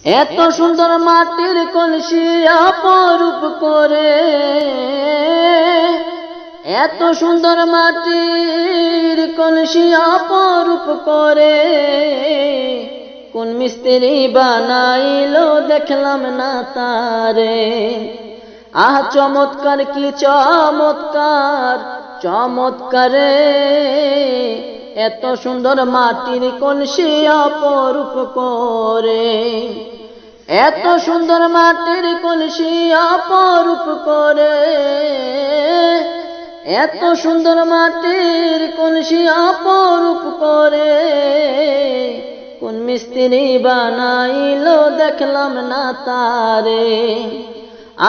এত সুন্দর মাটির কলসি অপরূপ করে, এত সুন্দর মাটির কলসি অপরূপ করে, কোন মিস্ত্রি বানাইলো দেখলাম না তারে। আহ চমৎকার কি চমৎকার চমৎকারে, এত সুন্দর মাটির কলসি অপরূপ করে, এত সুন্দর মাটির কলসি অপরূপ করে, এত সুন্দর মাটির কলসি অপরূপ করে, কোন মিস্ত্রি বানাইলো দেখলাম না তারে।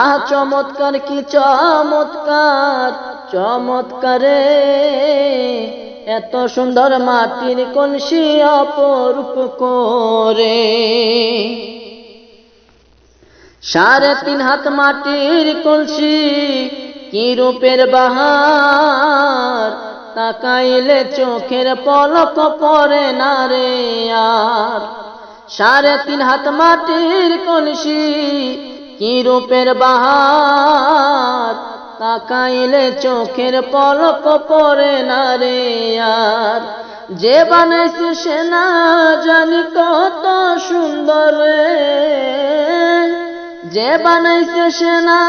আহ চমৎকার কি চমৎকার চমৎকারে, এত সুন্দর মাটির কলসি অপরূপ করে। 3.5 হাত মাটির কলসি কি রূপের বাহার, তাকাইলে চোখের পলক পড়ে না রে আর। 3.5 হাত মাটির কলসি কি রূপের বাহার, তাকাইলে চোখের পলক পড়ে না রে আর। যে বানাইছে সে না জানি কত সুন্দর রে, যে বানাইছে সে না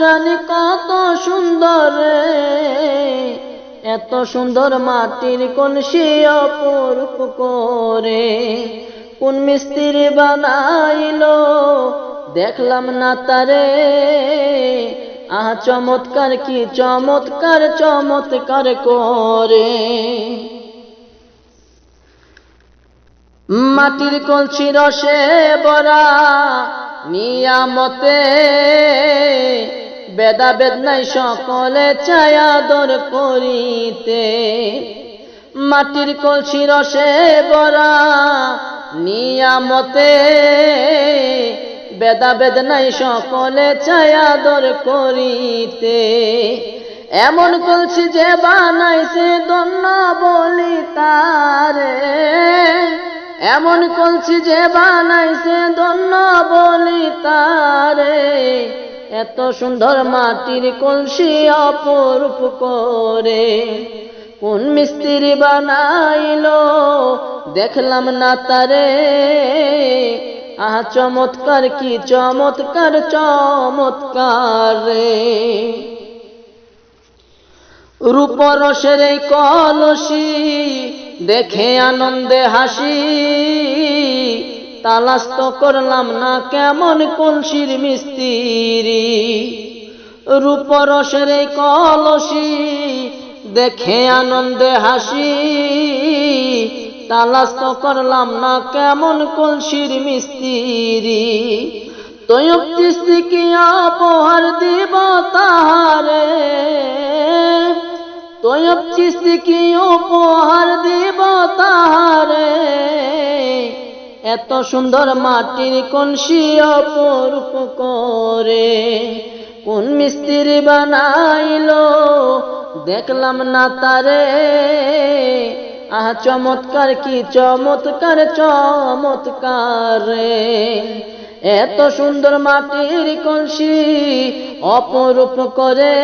জানি কত সুন্দর রে, এত সুন্দর মাটির কলসি অপরূপ করে, কোন মিস্ত্রি বানাইলো দেখলাম না তারে। আহ চমৎকার কি চমৎকার চমৎকার করে। মাটির কলসি রসে ভরা নিয়ামতে, বেদাবেদ নাই সকলে চায় আদর করিতে। মাটির কলসি রসে ভরা নিয়ামতে, বেদাবেদ নাই সকলে চায় আদর করিতে। এমন কলসি যে বানাইছে ধন্য বলি তারে, এমন কলসি যে বানাইছে ধন্য বলি তারে। এত সুন্দর মাটির কলসি অপরূপ করে, কোন মিস্ত্রি বানাইলো দেখলাম না তারে। আহ চমৎকার কি চমৎকার চমৎকার রে। রূপরসের এই কলসি দেখে আনন্দে হাসি, তালাশ তো করলাম না কেমন কলসির মিস্ত্রি। রূপরসের এই কলসি দেখে আনন্দে হাসি, তালাশ তো করলাম না কেমন কলসির মিস্ত্রি। তৈয়ব চিশতি কি উপহার দিব তাহারে, তৈয়ব চিশতি কি উপহার দিব তাহারে। এত সুন্দর মাটির কলসি অপরূপ করে, কোন মিস্ত্রি বানাইলো দেখলাম না তারে। আহ চমৎকার কি চমৎকার চমৎকার রে। এত সুন্দর মাটির কলসি অপরূপ করে,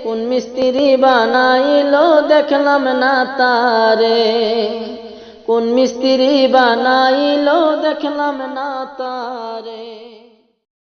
কোন মিস্ত্রি বানাইলো দেখলাম না তারে। কোন মিস্ত্রি বানাইলো দেখলাম না তারে।